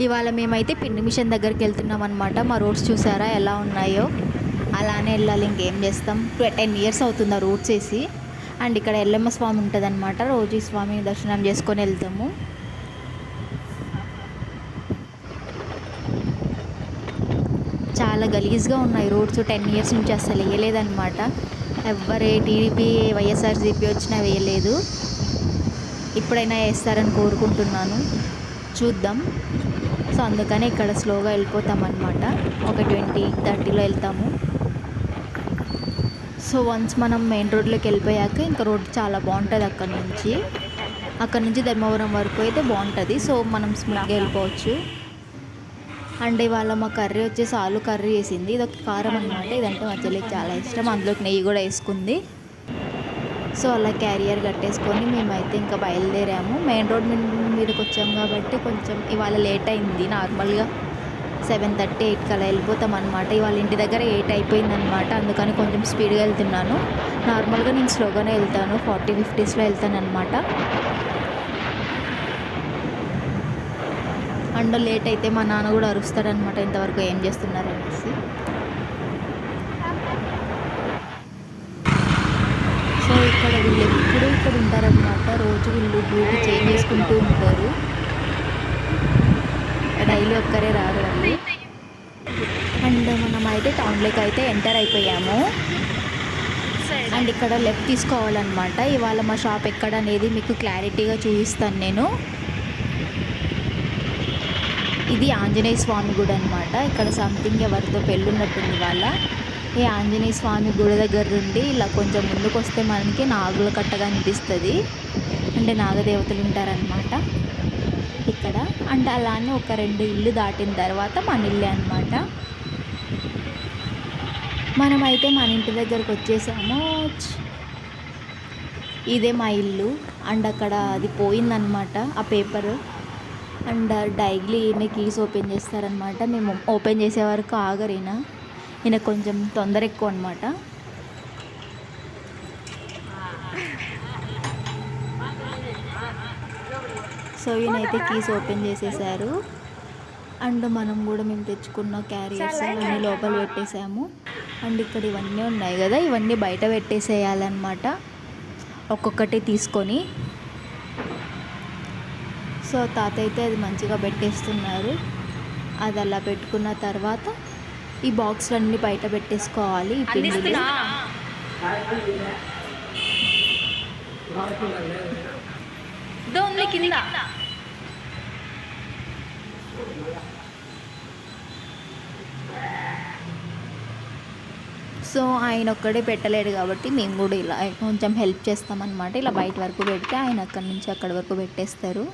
ఇవాళ మేమైతే పిండి మిషన్ దగ్గరికి వెళ్తున్నాం అనమాట. మా రోడ్స్ చూసారా ఎలా ఉన్నాయో, అలానే వెళ్ళాలి. ఇంకేం చేస్తాం, 10 ఇయర్స్ అవుతుంది ఆ రోడ్స్ వేసి. అండ్ ఇక్కడ ఎల్లమ్మ స్వామి ఉంటుంది అనమాట. రోజు ఈ స్వామిని దర్శనం చేసుకొని వెళ్తాము. చాలా గలీజ్గా ఉన్నాయి రోడ్స్. 10 ఇయర్స్ నుంచి అసలు వేయలేదన్నమాట. ఎవ్వరే టీడీపీ వైఎస్ఆర్సీపీ వచ్చినా వేయలేదు. ఇప్పుడైనా వేస్తారని కోరుకుంటున్నాను, చూద్దాం. సో అందుకని ఇక్కడ స్లోగా వెళ్ళిపోతాం అనమాట. ఒక 20-30లో వెళ్తాము. సో వన్స్ మనం మెయిన్ రోడ్లోకి వెళ్ళిపోయాక ఇంకా రోడ్ చాలా బాగుంటుంది. అక్కడ నుంచి ధర్మవరం వరకు అయితే బాగుంటుంది. సో మనం స్మూత్గా వెళ్ళిపోవచ్చు. అండ్ ఇవాళ మా కర్రీ వచ్చేసి ఆలు కర్రీ వేసింది. ఇది ఒక కారం అనమాట. ఇదంటే మా చెల్లికి చాలా ఇష్టం. అందులోకి నెయ్యి కూడా వేసుకుంది. సో అలా క్యారియర్ కట్టేసుకొని మేమైతే ఇంకా బయలుదేరాము. మెయిన్ రోడ్ మీదకి వచ్చాము కాబట్టి కొంచెం ఇవాళ లేట్ అయింది. నార్మల్గా 7:30, 8 అలా వెళ్ళిపోతాం అనమాట. ఇవాళ ఇంటి దగ్గర 8 అయిపోయింది అనమాట. అందుకని కొంచెం స్పీడ్గా వెళ్తున్నాను. నార్మల్గా నేను స్లోగానే వెళ్తాను, 40-50స్లో వెళ్తాను అనమాట. అండ్ లేట్ అయితే మా నాన్న కూడా అరుస్తాడనమాట, ఇంతవరకు ఏం చేస్తున్నారు అనేసి. సో ఇక్కడ వీళ్ళు ఎప్పుడు ఇక్కడ ఉంటారనమాట. రోజు వీళ్ళు డ్యూటీ చేంజ్ చేసుకుంటూ ఉంటారు. డైలీ ఒక్కరే రారు వాళ్ళు. అండ్ మనం అయితే టౌన్లోకి అయితే ఎంటర్ అయిపోయాము. అండ్ ఇక్కడ లెఫ్ట్ తీసుకోవాలన్నమాట. ఇవాళ మా షాప్ ఎక్కడ అనేది మీకు క్లారిటీగా చూపిస్తాను నేను. ఇది ఆంజనేయ స్వామి గుడి అనమాట. ఇక్కడ సంథింగ్ ఎవరితో పెళ్ళున్నట్టుంది వాళ్ళ. ఈ ఆంజనేయ స్వామి గుడి దగ్గర నుండి ఇలా కొంచెం ముందుకు వస్తే మనకి నాగుల కట్టగా అనిపిస్తుంది. అంటే నాగదేవతలు ఉంటారనమాట ఇక్కడ. అంటే అలానే ఒక 2 ఇల్లు దాటిన తర్వాత మన ఇల్లే అనమాట. మనమైతే మన ఇంటి దగ్గరకు వచ్చేసాము. ఇదే మా ఇల్లు. అండ్ అక్కడ అది పోయిందనమాట ఆ పేపరు. అండ్ డైలీ ఈయన కీస్ ఓపెన్ చేస్తారనమాట. మేము ఓపెన్ చేసే వరకు ఆగరు ఈయన కొంచెం తొందర ఎక్కువ అనమాట. సో ఈయనైతే కీస్ ఓపెన్ చేసేసారు. అండ్ మనం కూడా మేము తెచ్చుకున్న క్యారియర్స్ అన్నీ లోపల పెట్టేసాము. అండ్ ఇక్కడ ఇవన్నీ ఉన్నాయి కదా, ఇవన్నీ బయట పెట్టేసేయాలన్నమాట ఒక్కొక్కటి తీసుకొని. సో తాత అయితే అది మంచిగా పెట్టేస్తున్నారు. అది అలా పెట్టుకున్న తర్వాత ఈ బాక్స్లన్నీ బయట పెట్టేసుకోవాలి. ఈ పిండిలు కింద. సో ఆయన ఒక్కడే పెట్టలేడు కాబట్టి మేము కూడా ఇలా కొంచెం హెల్ప్ చేస్తామన్నమాట. ఇలా బయట వరకు పెడితే ఆయన అక్కడి నుంచి అక్కడి వరకు పెట్టేస్తారు.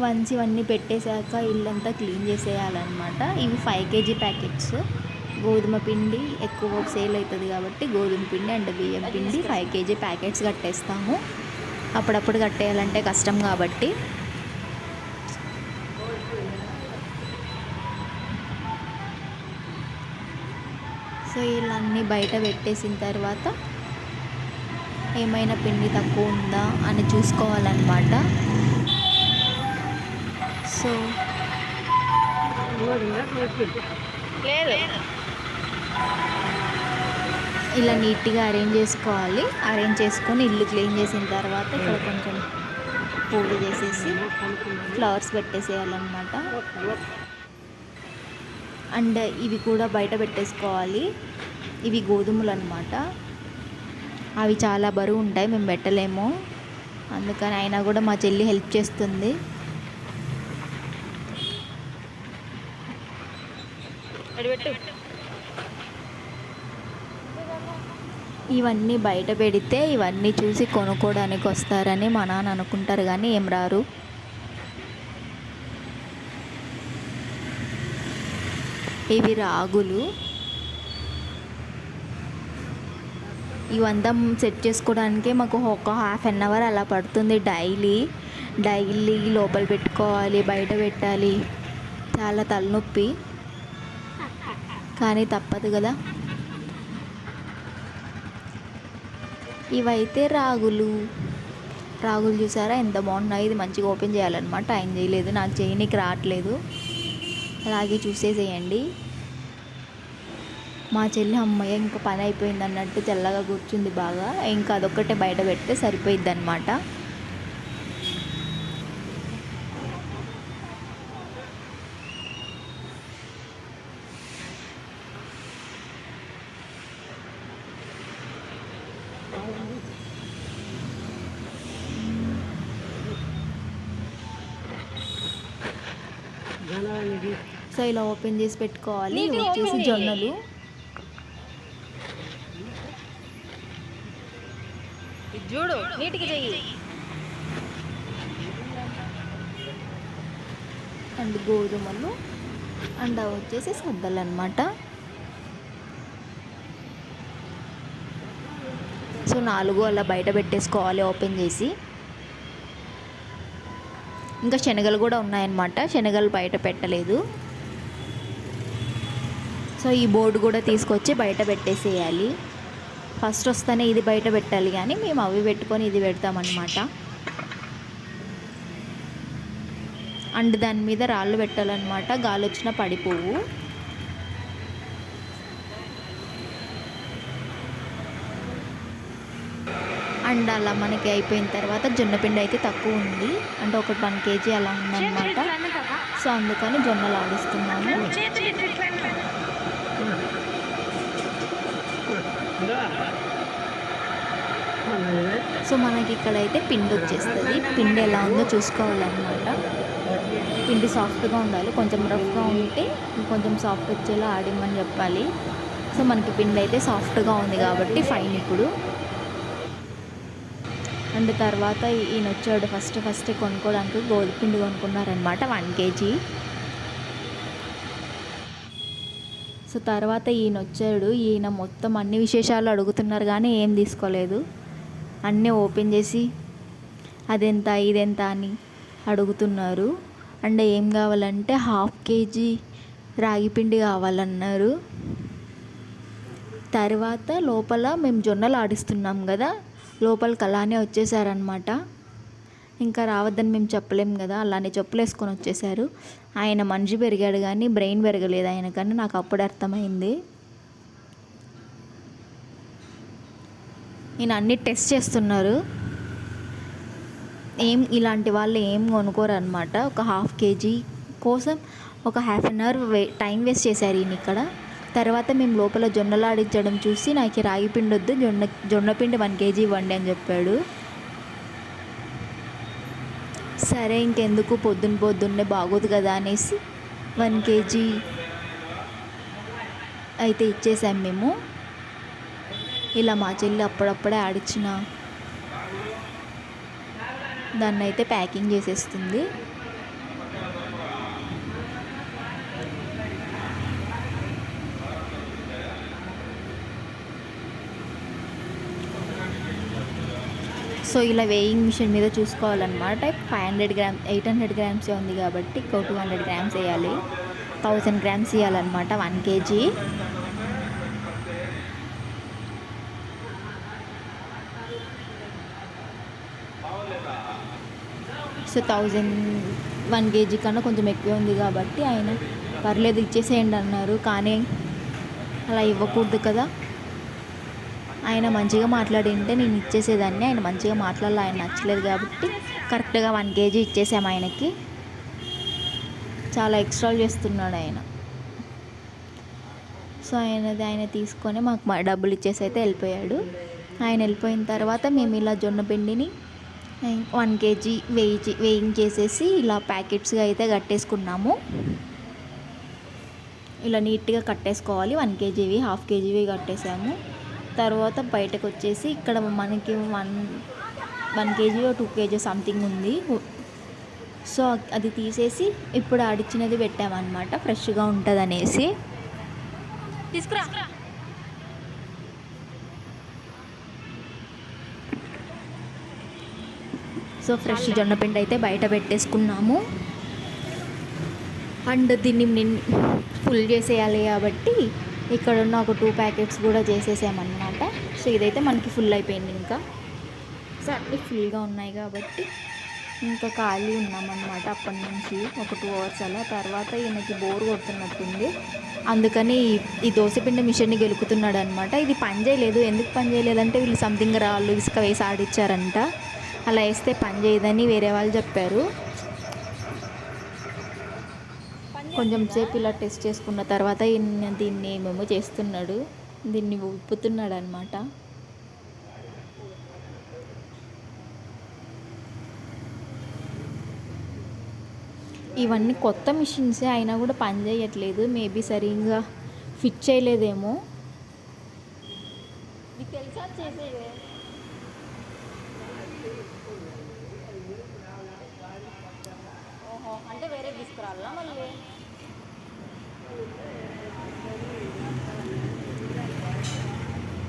వన్స్ ఇవన్నీ పెట్టేశాక ఇల్లంతా క్లీన్ చేసేయాలన్నమాట. ఇవి 5 kg ప్యాకెట్స్. గోధుమ పిండి ఎక్కువ సేల్ అవుతుంది కాబట్టి గోధుమ పిండి అండ్ బియ్యం పిండి 5 kg ప్యాకెట్స్ కట్టేస్తాము. అప్పుడప్పుడు కట్టేయాలంటే కష్టం కాబట్టి. సో ఇలా అన్నీ బయట పెట్టేసిన తర్వాత ఏమైనా పిండి తక్కువ ఉందా అని చూసుకోవాలన్నమాట. సో లేదు ఇలా నీట్గా అరేంజ్ చేసుకోవాలి. అరేంజ్ చేసుకొని ఇల్లు క్లీన్ చేసిన తర్వాత ఇక్కడ కొంచెం పూజ చేసేసి ఫ్లవర్స్ పెట్టేసేయాలన్నమాట. అండ్ ఇవి కూడా బయట పెట్టేసుకోవాలి. ఇవి గోధుమలు అన్నమాట. అవి చాలా బరువు ఉంటాయి, మేము పెట్టలేము. అందుకని అయినా కూడా మా చెల్లి హెల్ప్ చేస్తుంది. ఇవన్నీ బయట పెడితే ఇవన్నీ చూసి కొనుక్కోవడానికి వస్తారని మా నాన్న అనుకుంటారు, కానీ ఏం రారు. ఇవి రాగులు. ఇవంతా సెట్ చేసుకోవడానికి మాకు ఒక 1/2 అవర్ అలా పడుతుంది డైలీ లోపల పెట్టుకోవాలి, బయట పెట్టాలి. చాలా తలనొప్పి, కానీ తప్పదు కదా. ఇవైతే రాగులు చూసారా ఎంత బాగున్నాయి. ఇది మంచిగా ఓపెన్ చేయాలన్నమాట. ఆయన చేయలేదు, నాకు చేయనీకి రావట్లేదు. అలాగే చూసేసేయండి. మా చెల్లి అమ్మయ్య ఇంకా పని అయిపోయింది అన్నట్టు తెల్లగా కూర్చుంది బాగా. ఇంకా అదొక్కటే బయట పెడితే సరిపోయిద్ది అనమాట. సో ఇలా ఓపెన్ చేసి పెట్టుకోవాలి. ఇవి వచ్చేసి జొన్నలు. చూడు నీటికి చెయ్యి. అండ్ గోధుమలు అండ్ అవి వచ్చేసి సద్దలు అనమాట. సో 4 అలా బయట పెట్టేసుకోవాలి ఓపెన్ చేసి. ఇంకా శనగలు కూడా ఉన్నాయన్నమాట. శనగలు బయట పెట్టలేదు. సో ఈ బోర్డు కూడా తీసుకొచ్చి బయట పెట్టేసేయాలి. ఫస్ట్ వస్తేనే ఇది బయట పెట్టాలి, కానీ మేము అవి పెట్టుకొని ఇది పెడతామన్నమాట. అండ్ దాని మీద రాళ్ళు పెట్టాలన్నమాట, గాలి వచ్చినా పడిపోవు. అండ్ అలా మనకి అయిపోయిన తర్వాత జొన్నపిండి అయితే తక్కువ ఉంది, అంటే ఒక 1 kg అలా ఉందన్నమాట. సో అందుకని జొన్నలు ఆడిస్తున్నాము. సో మనకి ఇక్కడైతే పిండి వచ్చేస్తుంది. పిండి ఎలా ఉందో చూసుకోవాలన్నమాట. పిండి సాఫ్ట్గా ఉండాలి, కొంచెం రఫ్గా ఉంటే కొంచెం సాఫ్ట్ వచ్చేలా ఆడిమ్మని చెప్పాలి. సో మనకి పిండి అయితే సాఫ్ట్గా ఉంది కాబట్టి ఫైన్. ఇప్పుడు అండ్ తర్వాత ఈయన వచ్చాడు ఫస్ట్ కొనుక్కోవడానికి. గోధుమ పిండి కొనుక్కున్నారనమాట 1 kg. సో తర్వాత ఈయన వచ్చాడు. ఈయన మొత్తం అన్ని విశేషాలు అడుగుతున్నారు కానీ ఏం తీసుకోలేదు. అన్నీ ఓపెన్ చేసి అదెంత ఇదెంత అని అడుగుతున్నారు. అండ్ ఏం కావాలంటే 1/2 kg రాగి పిండి కావాలన్నారు. తర్వాత లోపల మేము జొన్నలు ఆడిస్తున్నాం కదా, లోపలికి అలానే వచ్చేసారనమాట. ఇంకా రావద్దని మేము చెప్పలేం కదా, అలానే చెప్పులు వేసుకొని వచ్చేసారు. ఆయన మనిషి పెరిగాడు కానీ బ్రెయిన్ పెరగలేదు ఆయన, కానీ నాకు అప్పుడు అర్థమైంది. ఈయన అన్ని టెస్ట్ చేస్తున్నారు. ఇలాంటి వాళ్ళు ఏం కొనుక్కోరు అనమాట. ఒక 1/2 kg కోసం ఒక 1/2 hour టైం వేస్ట్ చేశారు ఈయన ఇక్కడ. తర్వాత మేము లోపల జొన్నలు ఆడించడం చూసి నాకు రాగి పిండి వద్దు, జొన్నపిండి 1 kg ఇవ్వండి అని చెప్పాడు. సరే ఇంకెందుకు పొద్దున్నే బాగోదు కదా అనేసి 1 kg అయితే ఇచ్చేసాం మేము. ఇలా మా చెల్లి అప్పుడప్పుడే ఆడిచ్చిన దాన్ని అయితే ప్యాకింగ్ చేసేస్తుంది. సో ఇలా వేయింగ్ మిషన్ మీద చూసుకోవాలన్నమాట. 500 grams 800 grams ఉంది కాబట్టి 200 grams వేయాలి. 1000 grams వేయాలన్నమాట 1 kg. సో 1 kg కన్నా కొంచెం ఎక్కువ ఉంది కాబట్టి ఆయన పర్లేదు ఇచ్చేసేయండి అన్నారు. కానీ అలా ఇవ్వకూడదు కదా, ఆయన మంచిగా మాట్లాడింటే నేను ఇచ్చేసేదాన్ని. ఆయన మంచిగా మాట్లాడాలి, ఆయన నచ్చలేదు కాబట్టి కరెక్ట్గా 1 kg ఇచ్చేసాము ఆయనకి. చాలా ఎక్స్ట్రా చేస్తున్నాడు ఆయన. సో ఆయన తీసుకొని మాకు డబ్బులు ఇచ్చేసి అయితే వెళ్ళిపోయాడు. ఆయన వెళ్ళిపోయిన తర్వాత మేము ఇలా జొన్న పిండిని 1 kg వేయింగ్ చేసేసి ఇలా ప్యాకెట్స్గా అయితే కట్టేసుకున్నాము. ఇలా నీట్గా కట్టేసుకోవాలి. 1 kgవి 1/2 kgవి కట్టేసాము. తర్వాత బయటకు వచ్చేసి ఇక్కడ మనకి 1 kg 2 kg సంథింగ్ ఉంది. సో అది తీసేసి ఇప్పుడు ఆడిచ్చినది పెట్టామన్నమాట, ఫ్రెష్గా ఉంటుంది అనేసి. తీసుకురా. సో ఫ్రెష్ జొన్నపిండి అయితే బయట పెట్టేసుకున్నాము. అండ్ దీన్ని ఫుల్ చేసేయాలి కాబట్టి ఇక్కడ ఉన్న ఒక 2 ప్యాకెట్స్ కూడా చేసేసామన్నమాట. సో ఇదైతే మనకి ఫుల్ అయిపోయింది. ఇంకా సో అన్నీ ఫుల్గా ఉన్నాయి కాబట్టి ఇంకా ఖాళీ ఉన్నామన్నమాట అప్పటి నుంచి ఒక 2 hours అలా. తర్వాత ఈయనకి బోర్ కొడుతున్నట్టుంది, అందుకని ఈ దోశపిండి మిషన్ని గెలుకుతున్నాడు అనమాట. ఇది పని చేయలేదు. ఎందుకు పని చేయలేదంటే వీళ్ళు సంథింగ్ రాళ్ళు ఇసుక వేసి ఆడిచ్చారంట. అలా వేస్తే పని చేయదని వేరే వాళ్ళు చెప్పారు. కొంచెం సేపు ఇలా టెస్ట్ చేసుకున్న తర్వాత ఈయన దీన్ని ఏమేమో చేస్తున్నాడు, దీన్ని ఉప్పుతున్నాడు అనమాట. ఇవన్నీ కొత్త మిషన్సే అయినా కూడా పని చేయట్లేదు. మేబీ సరిగ్గా ఫిట్ చేయలేదేమో. నీకు తెలుసా చేసేవే? ఓహో, అంటే వేరే తీసుకురావాలా మళ్ళీ?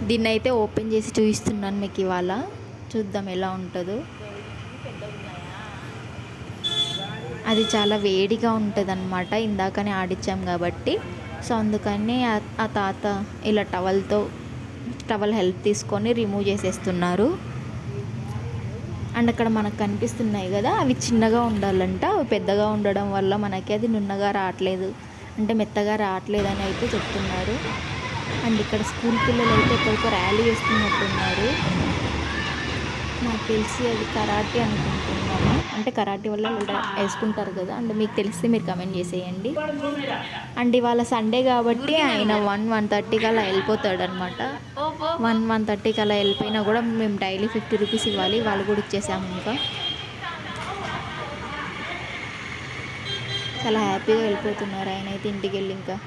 దీన్ని అయితే ఓపెన్ చేసి చూపిస్తున్నాను మీకు ఇవాళ. చూద్దాం ఎలా ఉంటుందో. అది చాలా వేడిగా ఉంటుంది అన్నమాట, ఇందాకనే ఆడిచ్చాం కాబట్టి. సో అందుకని ఆ తాత ఇలా టవల్ హెల్ప్ తీసుకొని రిమూవ్ చేసేస్తున్నారు. అండ్ అక్కడ మనకు కనిపిస్తున్నాయి కదా, అవి చిన్నగా ఉండాలంట. అవి పెద్దగా ఉండడం వల్ల మనకి అది నున్నగా రావట్లేదు, అంటే మెత్తగా రావట్లేదు అని అయితే చెప్తున్నారు. అండ్ ఇక్కడ స్కూల్ పిల్లలు అయితే ఎక్కడికో ర్యాలీ వేస్తున్నట్టున్నారు. నాకు తెలిసి అది కరాటే అనుకుంటున్నాను, అంటే కరాటే వల్ల వేసుకుంటారు కదా. అండ్ మీకు తెలిస్తే మీరు కమెంట్ చేసేయండి. అండ్ ఇవాళ సండే కాబట్టి ఆయన 1:30కి అలా వెళ్ళిపోతాడు అనమాట. 1:30కి అలా వెళ్ళిపోయినా కూడా మేము డైలీ 50 రూపీస్ ఇవ్వాలి. వాళ్ళు కూడా ఇచ్చేసాము. ఇంకా చాలా హ్యాపీగా వెళ్ళిపోతున్నారు ఆయన అయితే ఇంటికి వెళ్ళి. ఇంకా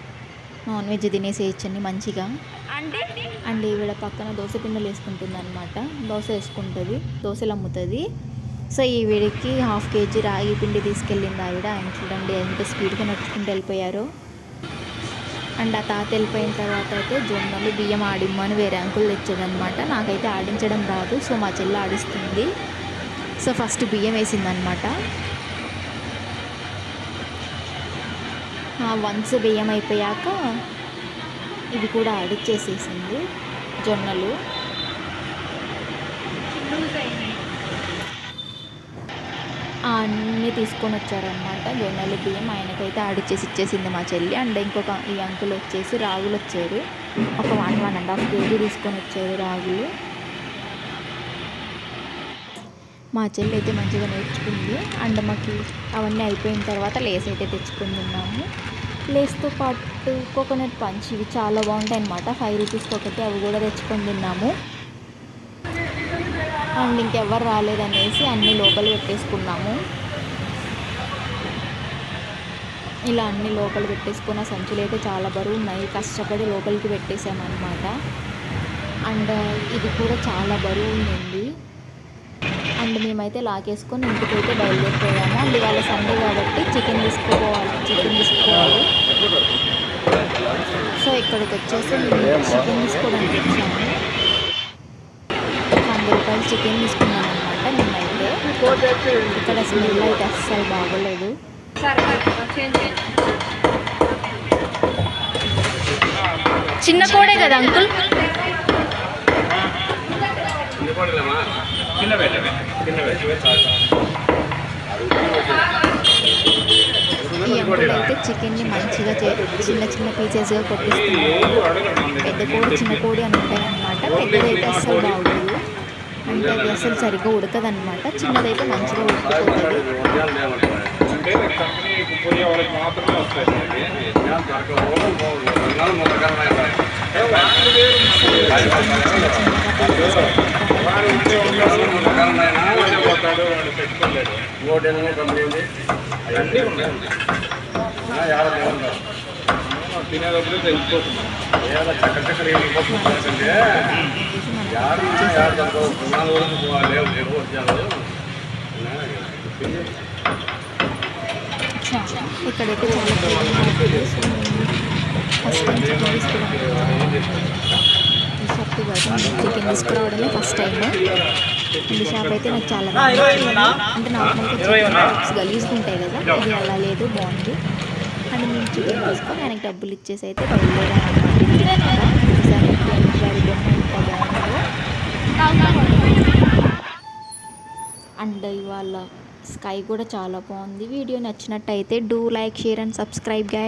నాన్ వెజ్ తినేసేయచ్చండి మంచిగా. అండ్ ఈవిడ పక్కన దోశ పిండిలు వేసుకుంటుంది అనమాట. దోశ వేసుకుంటుంది, దోశలు అమ్ముతుంది. సో ఈవిడికి 1/2 kg రాగి పిండి తీసుకెళ్ళింది ఆవిడ. ఆయన చూడండి ఎంత స్పీడ్గా నడుచుకుంటూ వెళ్ళిపోయారో. అండ్ ఆ తాత వెళ్ళిపోయిన తర్వాత అయితే జొన్నలు బియ్యం ఆడిమ్మని వేరే అంకుల్ తెచ్చాడనమాట. నాకైతే ఆడించడం రాదు, సో మా చెల్లి ఆడిస్తుంది. సో ఫస్ట్ బియ్యం వేసిందనమాట. వన్స్ బియ్యం అయిపోయాక ఇవి కూడా ఆడిచ్చేసేసింది జొన్నలు. అన్నీ తీసుకొని వచ్చారనమాట జొన్నలు బియ్యం. ఆయనకైతే ఆడిచ్చేసి ఇచ్చేసింది మా చెల్లి. అండ్ ఇంకొక ఈ అంకుల్ వచ్చేసి రాగులు వచ్చారు, ఒక 1.5 kg తీసుకొని వచ్చారు రాగులు. మా చెల్లి అయితే మంచిగా నేర్చుకుంది. అండ్ మాకు అవన్నీ అయిపోయిన తర్వాత లేస్ అయితే తెచ్చుకొని తిన్నాము. లేస్తో పాటు కోకోనట్ పంచ్, ఇవి చాలా బాగుంటాయి అన్నమాట. 5 రూపీస్కి ఒకటి, అవి కూడా తెచ్చుకొని తిన్నాము. అండ్ ఇంకెవ్వరు రాలేదనేసి అన్నీ లోపల పెట్టేసుకున్నాము. ఇలా అన్నీ లోపల పెట్టేసుకున్న సంచులు అయితే చాలా బరువు ఉన్నాయి, కష్టపడి లోపలికి పెట్టేసామన్నమాట. అండ్ ఇది కూడా చాలా బరువు ఉంది. అండ్ మేమైతే లాగేసుకొని ఇంటికైతే బయలుదేరిపోయాము. అండ్ ఇవాళ సండే కాబట్టి చికెన్ తీసుకోవాలి. సో ఇక్కడికి వచ్చేసి మేము చికెన్ తీసుకోవడానికి వచ్చాము. 100 రూపాయలు చికెన్ తీసుకున్నాను అనమాట మేమైతే. ఇక్కడ స్మెల్ అయితే అస్సలు బాగోలేదు. చిన్న కోడే కదా అంకుల్? ఈ అంకుల్ అయితే చికెన్ని మంచిగా చిన్న చిన్న పీసెస్గా కొట్టిస్తున్నారు. పెద్ద కోడి చిన్న కోడి అని ఉంటాయన్నమాట. పెద్దదైతే అస్సలు బాగోదు, అంటే అది అసలు సరిగ్గా ఉడకదన్నమాట. చిన్నదైతే మంచిగా ఉడికిపోతుంది. తినేటప్పుడు తెలిసిపోతుంది. ఇక్కడైతే చికెన్ తీసుకురావడమే ఫస్ట్ టైం. ఈ షాప్ అయితే నాకు చాలా బాగా, అంటే నార్మల్గా గలీజ్గా ఉంటాయి కదా, ఇది అలా లేదు, బాగుంది. అండ్ మేము చికెన్ తీసుకొని ఆయనకి డబ్బులు ఇచ్చేసి అయితే బయలుదేరాం అన్నమాట. ఈసారి బొమ్మ ఎంత బాగుందో. అండ్ ఇవాళ స్కై కూడా చాలా బాగుంది. వీడియో నచ్చినట్టయితే do like, share and subscribe guys.